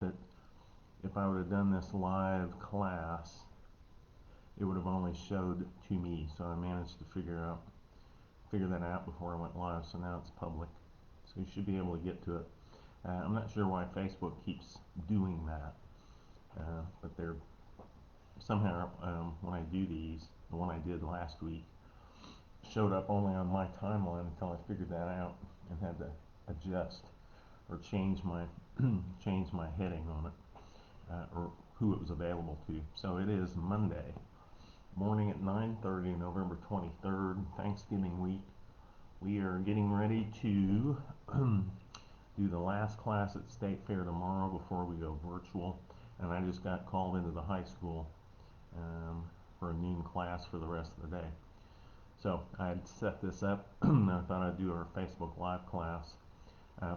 that if I would have done this live class, it would have only showed to me. So I managed to figure that out before I went live. So now it's public. So you should be able to get to it. I'm not sure why Facebook keeps doing that, but they're somehow when I do these, the one I did last week showed up only on my timeline until I figured that out and had to adjust or change my change my heading on it, or who it was available to. So it is Monday morning at 9:30, November 23rd, Thanksgiving week. We are getting ready to do the last class at State Fair tomorrow before we go virtual. And I just got called into the high school for a noon class for the rest of the day. So I had set this up. I thought I'd do our Facebook Live class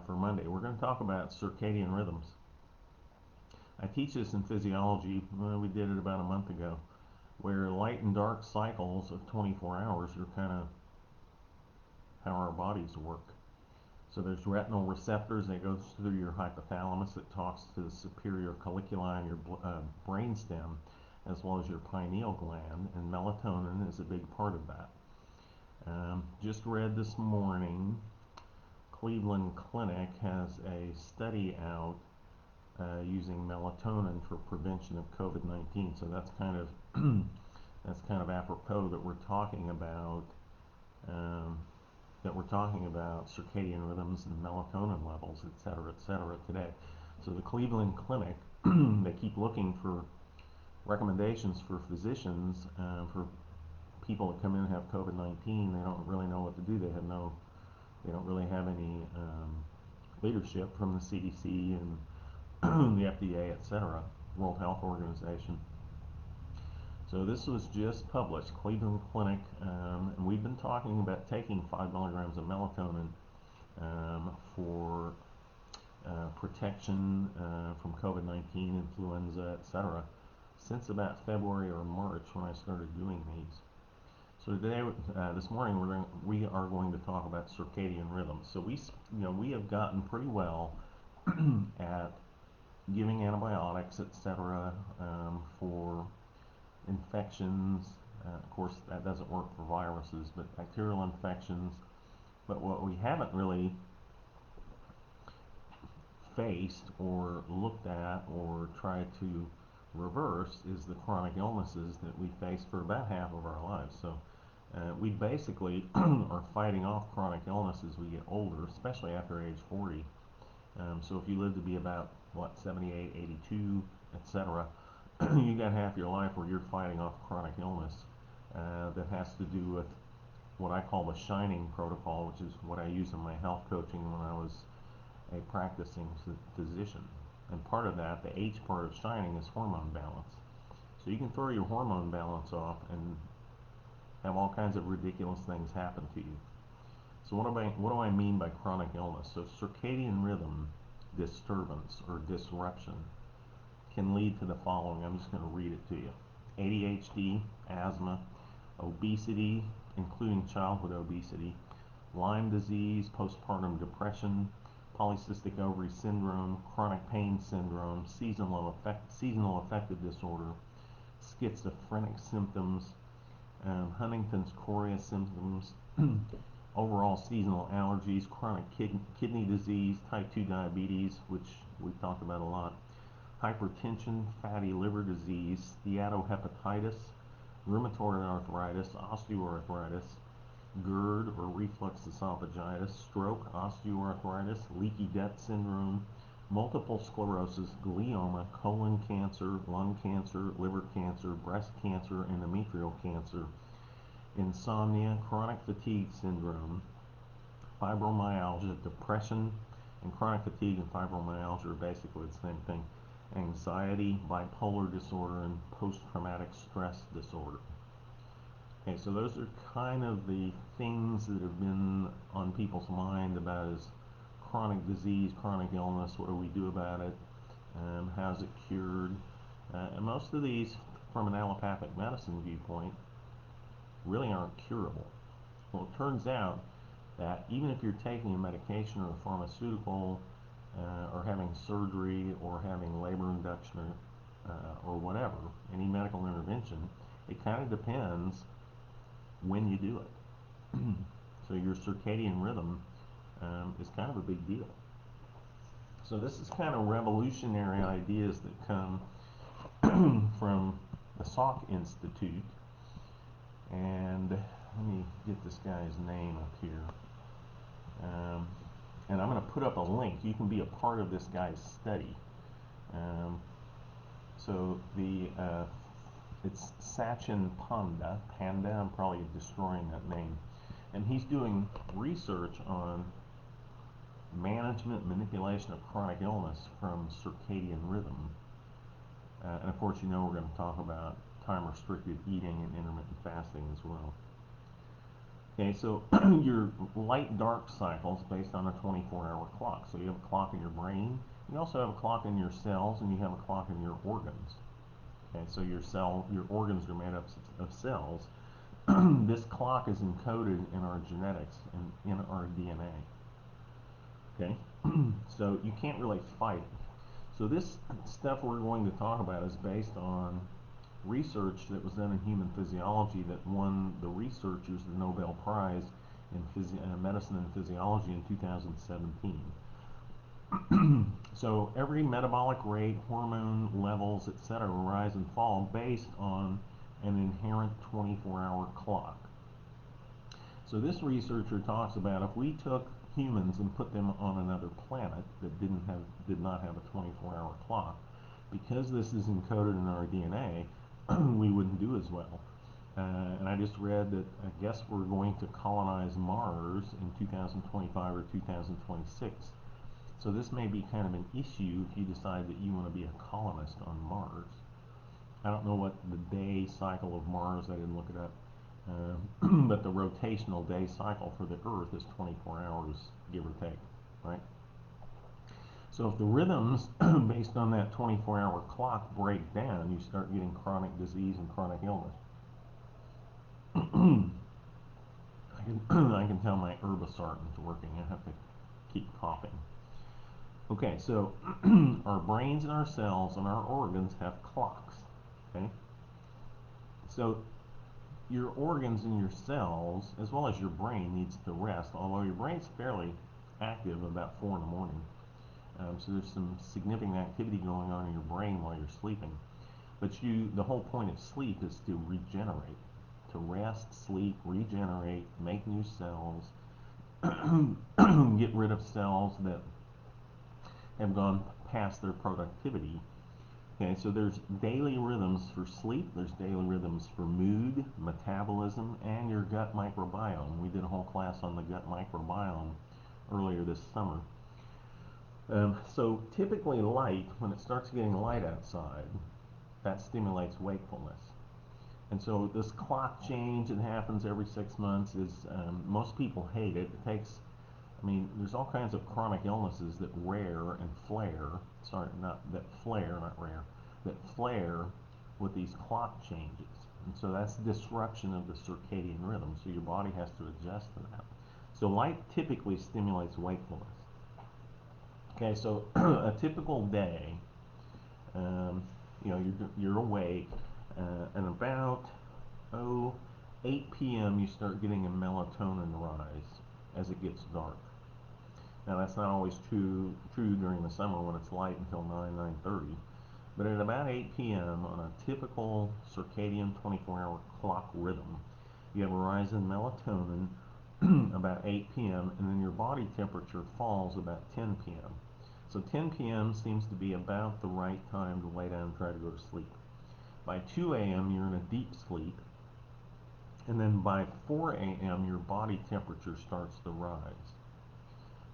for Monday. We're going to talk about circadian rhythms. I teach this in physiology. We did it about a month ago, where light and dark cycles of 24 hours are kind of how our bodies work. So there's retinal receptors that goes through your hypothalamus that talks to the superior colliculi in your brainstem, as well as your pineal gland, and melatonin is a big part of that. Just read this morning, Cleveland Clinic has a study out using melatonin for prevention of COVID-19. So that's kind of that's kind of apropos that we're talking about circadian rhythms and melatonin levels, et cetera, today. So the Cleveland Clinic, they keep looking for recommendations for physicians for people that come in and have COVID-19. They don't really know what to do. They don't really have any leadership from the CDC and the FDA, etc., World Health Organization. So this was just published, Cleveland Clinic, and we've been talking about taking 5 milligrams of melatonin for protection from COVID-19, influenza, etc., since about February or March when I started doing these. So today, this morning, we are going to talk about circadian rhythms. So we have gotten pretty well at giving antibiotics, etc., for infections. Of course, that doesn't work for viruses, but bacterial infections. But what we haven't really faced or looked at or tried to reverse is the chronic illnesses that we face for about half of our lives. So we basically are fighting off chronic illness as we get older, especially after age 40. So if you live to be about, 78, 82, etc., you got half your life where you're fighting off chronic illness that has to do with what I call the shining protocol, which is what I use in my health coaching when I was a practicing physician. And part of that, the H part of shining, is hormone balance. So you can throw your hormone balance off and have all kinds of ridiculous things happen to you. So what do I mean by chronic illness? So circadian rhythm disturbance or disruption can lead to the following. I'm just going to read it to you. ADHD, asthma, obesity, including childhood obesity, Lyme disease, postpartum depression, polycystic ovary syndrome, chronic pain syndrome, seasonal affective disorder, schizophrenic symptoms, Huntington's chorea symptoms, overall seasonal allergies, chronic kidney disease, type 2 diabetes, which we've talked about a lot, hypertension, fatty liver disease, steatohepatitis, rheumatoid arthritis, osteoarthritis, GERD or reflux esophagitis, stroke, osteoarthritis, leaky gut syndrome, multiple sclerosis, glioma, colon cancer, lung cancer, liver cancer, breast cancer, endometrial cancer, insomnia, chronic fatigue syndrome, fibromyalgia, depression, and chronic fatigue and fibromyalgia are basically the same thing, anxiety, bipolar disorder, and post-traumatic stress disorder. Okay, so those are kind of the things that have been on people's mind about is chronic disease, chronic illness, what do we do about it, how's it cured, and most of these, from an allopathic medicine viewpoint, really aren't curable. Well, it turns out that even if you're taking a medication or a pharmaceutical or having surgery or having labor induction or whatever, any medical intervention, it kind of depends when you do it. So your circadian rhythm is kind of a big deal. So this is kind of revolutionary ideas that come from the Salk Institute. And let me get this guy's name up here. And I'm going to put up a link. You can be a part of this guy's study. So it's Sachin Panda, I'm probably destroying that name. And he's doing research on management, manipulation of chronic illness from circadian rhythm. And of course, you know we're going to talk about time-restricted eating and intermittent fasting as well. Okay, so your light-dark cycle is based on a 24-hour clock. So you have a clock in your brain, you also have a clock in your cells, and you have a clock in your organs. Okay, so your organs are made up of cells. This clock is encoded in our genetics and in our DNA. Okay, so you can't really fight it. So this stuff we're going to talk about is based on research that was done in human physiology that won the researchers the Nobel Prize in medicine and physiology in 2017. So every metabolic rate, hormone levels, etc. rise and fall based on an inherent 24-hour clock. So this researcher talks about if we took humans and put them on another planet that did not have a 24-hour clock, because this is encoded in our DNA, we wouldn't do as well. And I just read that I guess we're going to colonize Mars in 2025 or 2026. So this may be kind of an issue if you decide that you want to be a colonist on Mars. I don't know what the day cycle of Mars, I didn't look it up, but the rotational day cycle for the Earth is 24 hours, give or take, right? So if the rhythms based on that 24-hour clock break down, you start getting chronic disease and chronic illness. I can tell my irbesartan's working. I have to keep coughing. Okay, so our brains and our cells and our organs have clocks. Okay, so your organs and your cells, as well as your brain, needs to rest. Although your brain's fairly active about 4 in the morning. So there's some significant activity going on in your brain while you're sleeping. But the whole point of sleep is to regenerate, to rest, sleep, regenerate, make new cells, get rid of cells that have gone past their productivity. Okay, so there's daily rhythms for sleep, there's daily rhythms for mood, metabolism, and your gut microbiome. We did a whole class on the gut microbiome earlier this summer. So typically light, when it starts getting light outside, that stimulates wakefulness. And so this clock change that happens every 6 months is, most people hate it. It takes, there's all kinds of chronic illnesses that flare with these clock changes. And so that's disruption of the circadian rhythm. So your body has to adjust to that. So light typically stimulates wakefulness. Okay, so a typical day, you're awake, and about 8 p.m. you start getting a melatonin rise as it gets dark. Now that's not always true during the summer when it's light until 9:30, but at about 8 p.m. on a typical circadian 24-hour clock rhythm, you have a rise in melatonin about 8 p.m. and then your body temperature falls about 10 p.m. So 10 p.m. seems to be about the right time to lay down and try to go to sleep. By 2 a.m. you're in a deep sleep, and then by 4 a.m. your body temperature starts to rise.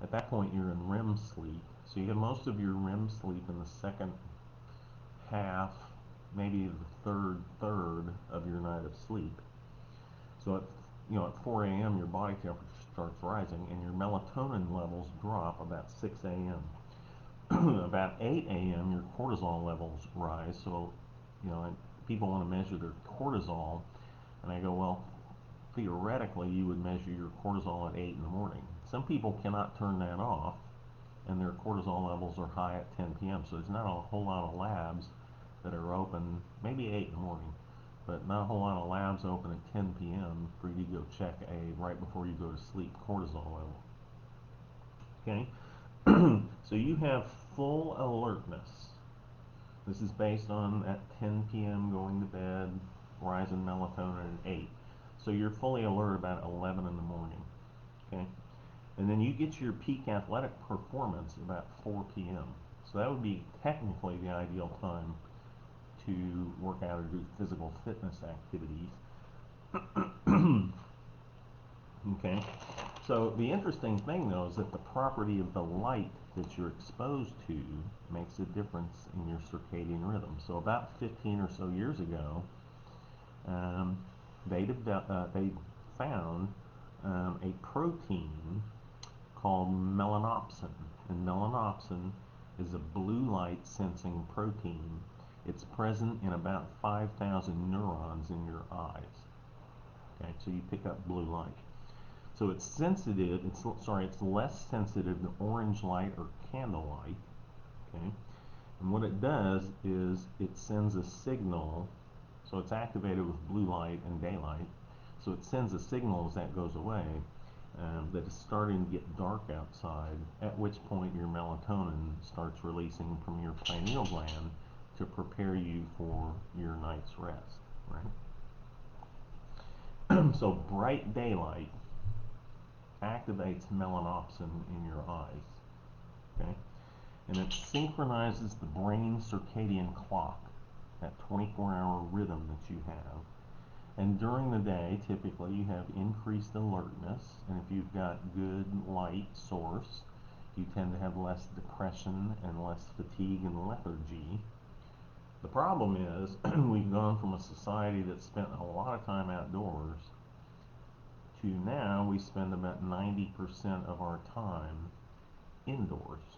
At that point you're in REM sleep, so you have most of your REM sleep in the second half, maybe the third of your night of sleep. So at 4 a.m. your body temperature starts rising and your melatonin levels drop about 6 a.m. About 8 a.m. your cortisol levels rise. So people want to measure their cortisol, and I go, well, theoretically you would measure your cortisol at 8 in the morning. Some people cannot turn that off, and their cortisol levels are high at 10 p.m. So there's not a whole lot of labs that are open, maybe 8 in the morning, but not a whole lot of labs open at 10 p.m. for you to go check a right before you go to sleep cortisol level. Okay, so you have full alertness. This is based on at 10 p.m. going to bed, rise in melatonin at 8. So you're fully alert about 11 in the morning. Okay, and then you get your peak athletic performance about 4 p.m. So that would be technically the ideal time to work out or do physical fitness activities. Okay, so the interesting thing though is that the property of the light that you're exposed to makes a difference in your circadian rhythm. So about 15 or so years ago, they found a protein called melanopsin. And melanopsin is a blue light sensing protein. It's present in about 5,000 neurons in your eyes. Okay, so you pick up blue light. So it's sensitive, it's less sensitive to orange light or candlelight. Okay, and what it does is it sends a signal. So it's activated with blue light and daylight. So it sends a signal as that goes away that it's starting to get dark outside, at which point your melatonin starts releasing from your pineal gland to prepare you for your night's rest, right? So bright daylight activates melanopsin in your eyes, okay? And it synchronizes the brain circadian clock, that 24-hour rhythm that you have. And during the day, typically, you have increased alertness, and if you've got good light source, you tend to have less depression and less fatigue and lethargy. The problem is, we've gone from a society that spent a lot of time outdoors to now we spend about 90% of our time indoors.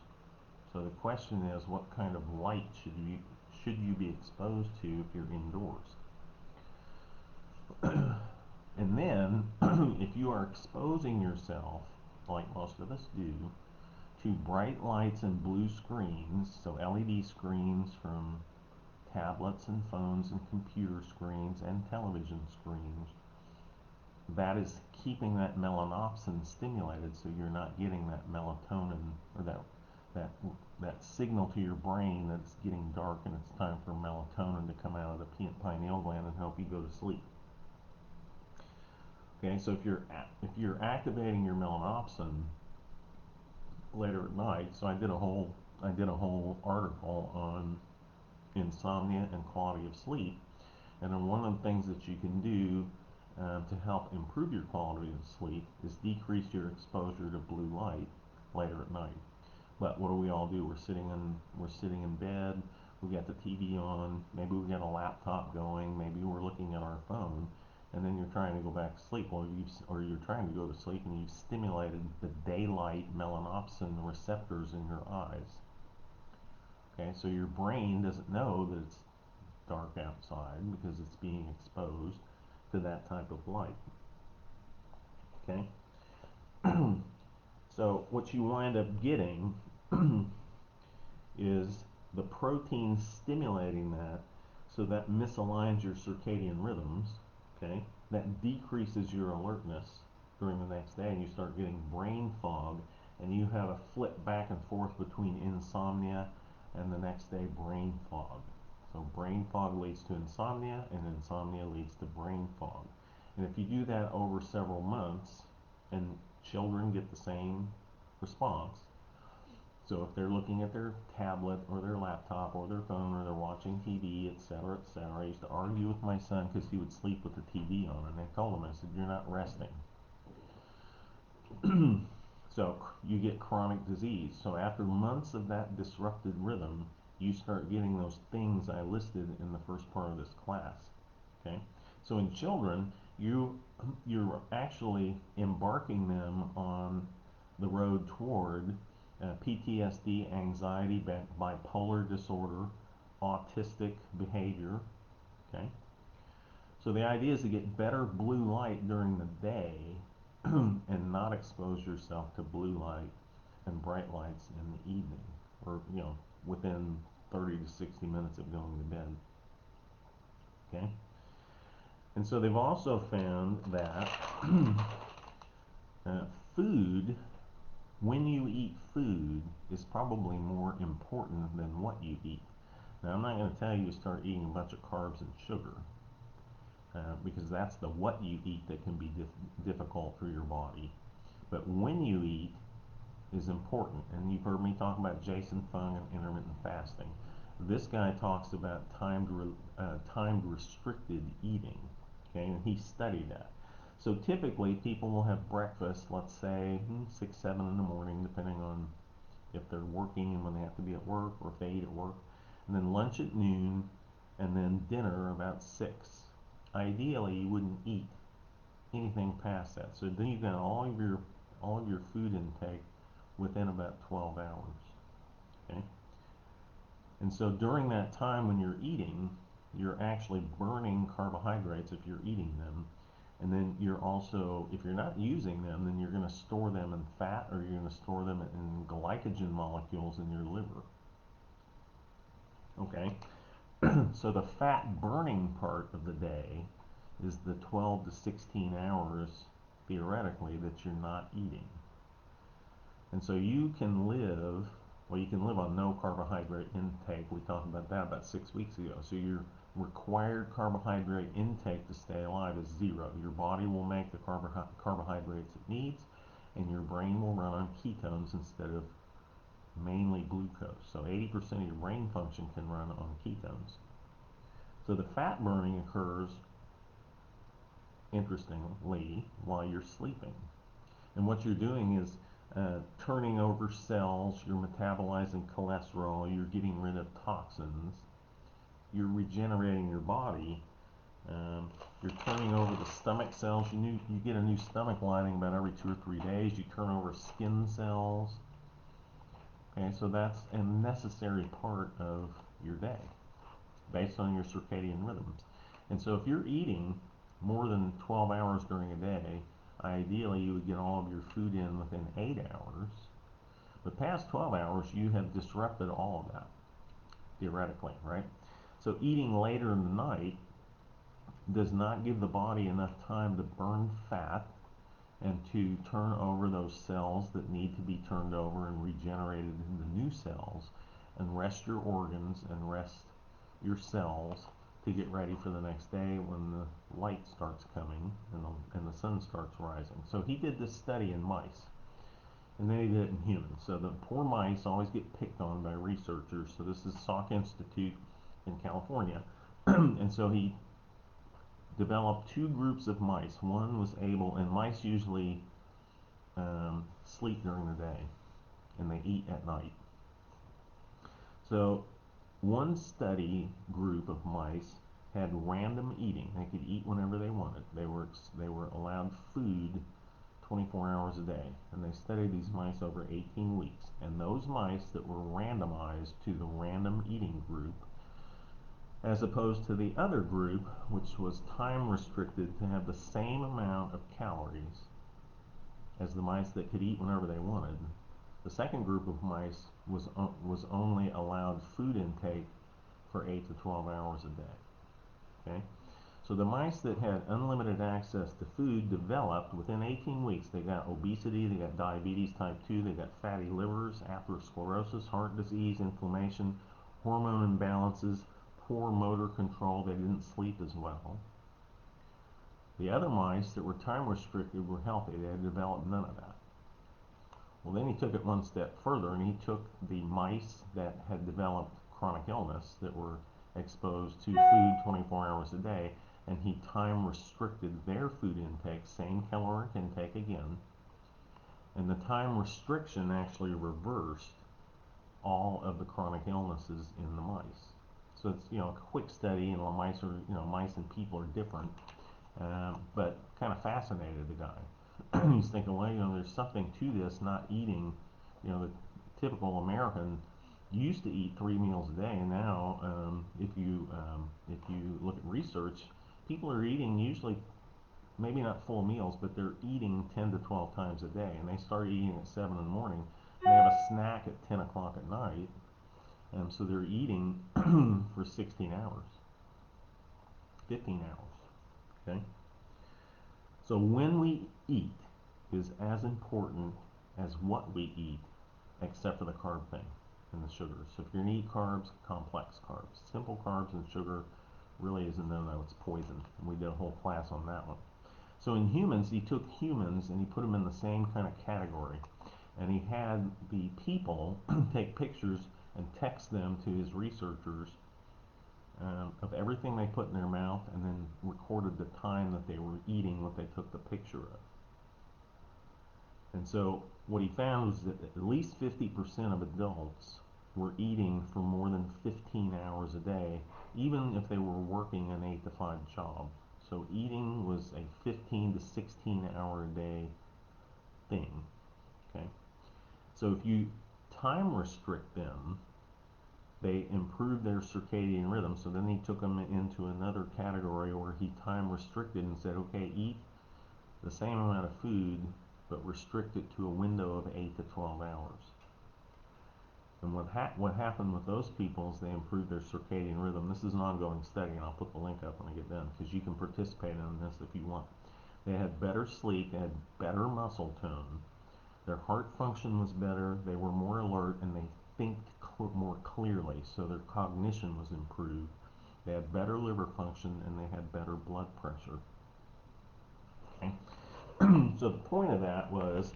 So the question is, what kind of light should you be exposed to if you're indoors? And then, if you are exposing yourself, like most of us do, to bright lights and blue screens, so LED screens from tablets and phones and computer screens and television screens, that is keeping that melanopsin stimulated, so you're not getting that melatonin or that signal to your brain that it's getting dark and it's time for melatonin to come out of the pineal gland and help you go to sleep. Okay, so if you're activating your melanopsin later at night, so I did a whole article on insomnia and quality of sleep, and then one of the things that you can do to help improve your quality of sleep is decrease your exposure to blue light later at night. But what do we all do? We're sitting in bed. We got the TV on. Maybe we got a laptop going. Maybe we're looking at our phone, and then you're trying to go back to sleep. Or you're trying to go to sleep, and you've stimulated the daylight melanopsin receptors in your eyes. Okay, so your brain doesn't know that it's dark outside because it's being exposed to that type of light. Okay, so what you wind up getting is the protein stimulating that, so that misaligns your circadian rhythms. Okay, that decreases your alertness during the next day, and you start getting brain fog, and you have a flip back and forth between insomnia and the next day brain fog. So brain fog leads to insomnia, and insomnia leads to brain fog. And if you do that over several months, and children get the same response, so if they're looking at their tablet or their laptop or their phone or they're watching TV, etc., etc., I used to argue with my son because he would sleep with the TV on, and I told him, I said, you're not resting. So you get chronic disease. So after months of that disrupted rhythm, you start getting those things I listed in the first part of this class. Okay, so in children, you're actually embarking them on the road toward PTSD, anxiety, bipolar disorder, autistic behavior. Okay, so the idea is to get better blue light during the day and not expose yourself to blue light and bright lights in the evening, or within 30 to 60 minutes of going to bed. Okay? And so they've also found that food, when you eat food, is probably more important than what you eat. Now, I'm not going to tell you to start eating a bunch of carbs and sugar, because that's the what you eat that can be difficult for your body. But when you eat is important. And you've heard me talk about Jason Fung and intermittent fasting. This guy talks about timed restricted eating. Okay, and he studied that. So typically people will have breakfast, let's say 6, 7 in the morning, depending on if they're working and when they have to be at work, or if they eat at work, and then lunch at noon, and then dinner about 6. Ideally, you wouldn't eat anything past that. So then you've got all of your food intake within about 12 hours. Okay? And so during that time when you're eating, you're actually burning carbohydrates if you're eating them. And then you're also, if you're not using them, then you're going to store them in fat, or you're going to store them in glycogen molecules in your liver. Okay? So the fat burning part of the day is the 12 to 16 hours, theoretically, that you're not eating. And so you can live on no carbohydrate intake. We talked about that about 6 weeks ago. So your required carbohydrate intake to stay alive is 0. Your body will make the carbohydrates it needs, and your brain will run on ketones instead of mainly glucose. So 80% of your brain function can run on ketones. So the fat burning occurs, interestingly, while you're sleeping. And what you're doing is turning over cells, you're metabolizing cholesterol, you're getting rid of toxins, you're regenerating your body, you're turning over the stomach cells. You get a new stomach lining about every 2 or 3 days. You turn over skin cells. Okay, so that's a necessary part of your day based on your circadian rhythms. And so if you're eating more than 12 hours during a day, ideally you would get all of your food in within 8 hours. But past 12 hours, you have disrupted all of that, theoretically, right? So eating later in the night does not give the body enough time to burn fat and to turn over those cells that need to be turned over and regenerated into new cells, and rest your organs and rest your cells to get ready for the next day when the light starts coming and the sun starts rising. So he did this study in mice, and then he did it in humans. So the poor mice always get picked on by researchers. So this is Salk Institute in California. And so he developed 2 groups of mice. One was able, and mice usually sleep during the day, and they eat at night. So one study group of mice had random eating. They could eat whenever they wanted. They were allowed food 24 hours a day, and they studied these mice over 18 weeks. And those mice that were randomized to the random eating group, as opposed to the other group, which was time restricted to have the same amount of calories as the mice that could eat whenever they wanted, the second group of mice was only allowed food intake for 8 to 12 hours a day. Okay? So the mice that had unlimited access to food developed within 18 weeks. They got obesity, they got diabetes type 2, they got fatty livers, atherosclerosis, heart disease, inflammation, hormone imbalances, poor motor control. They didn't sleep as well. The other mice that were time restricted were healthy. They had developed none of that. Well, then he took it one step further, and he took the mice that had developed chronic illness, that were exposed to food 24 hours a day, and he time restricted their food intake, same caloric intake again, and the time restriction actually reversed all of the chronic illnesses in the mice. So it's a quick study, and mice and people are different, but kind of fascinated the guy. He's thinking, well, there's something to this, not eating. The typical American used to eat 3 meals a day, and now if you look at research, people are eating usually maybe not full meals, but they're eating 10 to 12 times a day, and they start eating at 7 in the morning. They have a snack at 10 o'clock at night, and so they're eating for 16 hours, 15 hours. Okay? So when we eat is as important as what we eat, except for the carb thing and the sugars. So if you're going to eat carbs, complex carbs. Simple carbs and sugar really is a no-no. It's poison. And we did a whole class on that one. So in humans, he took humans and he put them in the same kind of category. And he had the people take pictures and text them to his researchers of everything they put in their mouth, and then recorded the time that they were eating what they took the picture of. And so what he found was that at least 50% of adults were eating for more than 15 hours a day, even if they were working an 8 to 5 job. So eating was a 15 to 16 hour a day thing. Okay. So if you time restrict them, they improved their circadian rhythm. So then he took them into another category where he time restricted and said, okay, eat the same amount of food, but restrict it to a window of 8 to 12 hours. And what happened with those people is they improved their circadian rhythm. This is an ongoing study, and I'll put the link up when I get done, because you can participate in this if you want. They had better sleep, they had better muscle tone, their heart function was better, they were more alert, and they think more clearly, so their cognition was improved. They had better liver function, and they had better blood pressure. Okay? So the point of that was,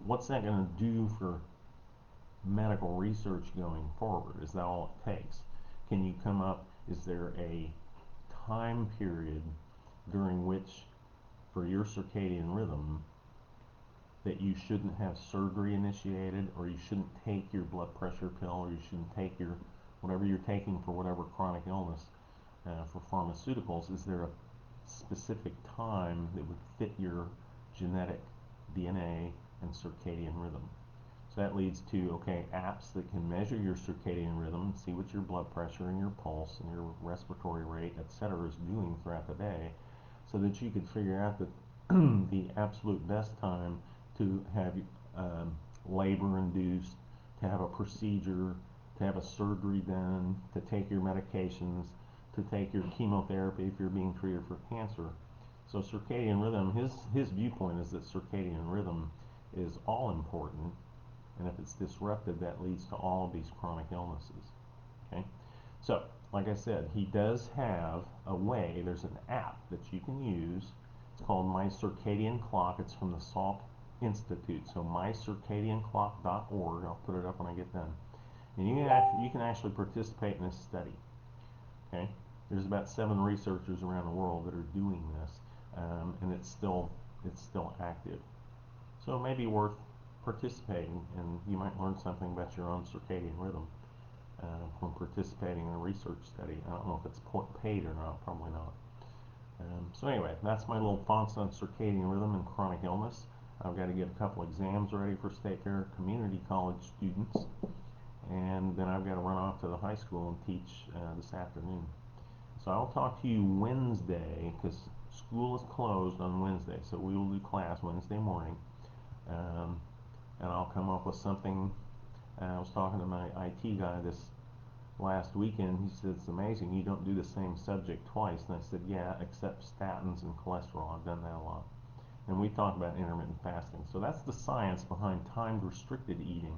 what's that going to do for medical research going forward? Is that all it takes? Can you come up, is there a time period during which, for your circadian rhythm, that you shouldn't have surgery initiated, or you shouldn't take your blood pressure pill, or you shouldn't take your whatever you're taking for whatever chronic illness for pharmaceuticals? Is there a specific time that would fit your genetic DNA and circadian rhythm? So that leads to, okay, apps that can measure your circadian rhythm, see what your blood pressure and your pulse and your respiratory rate, etc., is doing throughout the day, so that you could figure out that the absolute best time to have labor induced, to have a procedure, to have a surgery done, to take your medications, to take your chemotherapy if you're being treated for cancer. So circadian rhythm, his viewpoint is that circadian rhythm is all important, and if it's disrupted, that leads to all of these chronic illnesses. Okay, so like I said, he does have a way. There's an app that you can use. It's called My Circadian Clock. It's from the Salk Institute. So mycircadianclock.org. I'll put it up when I get done. And you can actually participate in this study. Okay, there's about 7 researchers around the world that are doing this, and it's still active. So it may be worth participating, and you might learn something about your own circadian rhythm from participating in a research study. I don't know if it's paid or not, probably not. So anyway, that's my little thoughts on circadian rhythm and chronic illness. I've got to get a couple exams ready for State Fair community college students, and then I've got to run off to the high school and teach this afternoon. So I'll talk to you Wednesday, because school is closed on Wednesday, so we will do class Wednesday morning. And I'll come up with something. I was talking to my IT guy this last weekend. He said, it's amazing you don't do the same subject twice. And I said, yeah, except statins and cholesterol. I've done that a lot. And we talked about intermittent fasting. So that's the science behind timed restricted eating.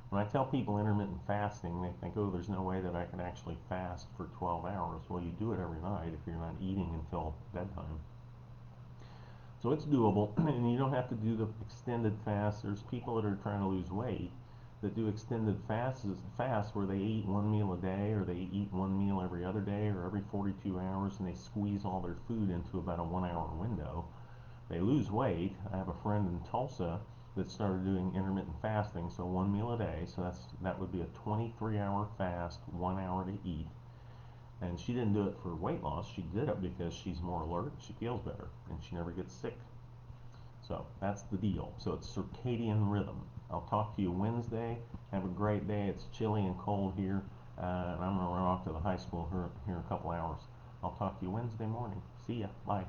When I tell people intermittent fasting, they think, oh, there's no way that I can actually fast for 12 hours. Well, you do it every night if you're not eating until bedtime. So it's doable, and you don't have to do the extended fast. There's people that are trying to lose weight that do extended fasts where they eat one meal a day, or they eat one meal every other day, or every 42 hours, and they squeeze all their food into about a 1-hour window. They lose weight. I have a friend in Tulsa that started doing intermittent fasting, so one meal a day. So that would be a 23-hour fast, 1 hour to eat. And she didn't do it for weight loss. She did it because she's more alert, she feels better, and she never gets sick. So that's the deal. So it's circadian rhythm. I'll talk to you Wednesday. Have a great day. It's chilly and cold here, and I'm going to run off to the high school here in a couple hours. I'll talk to you Wednesday morning. See ya. Bye.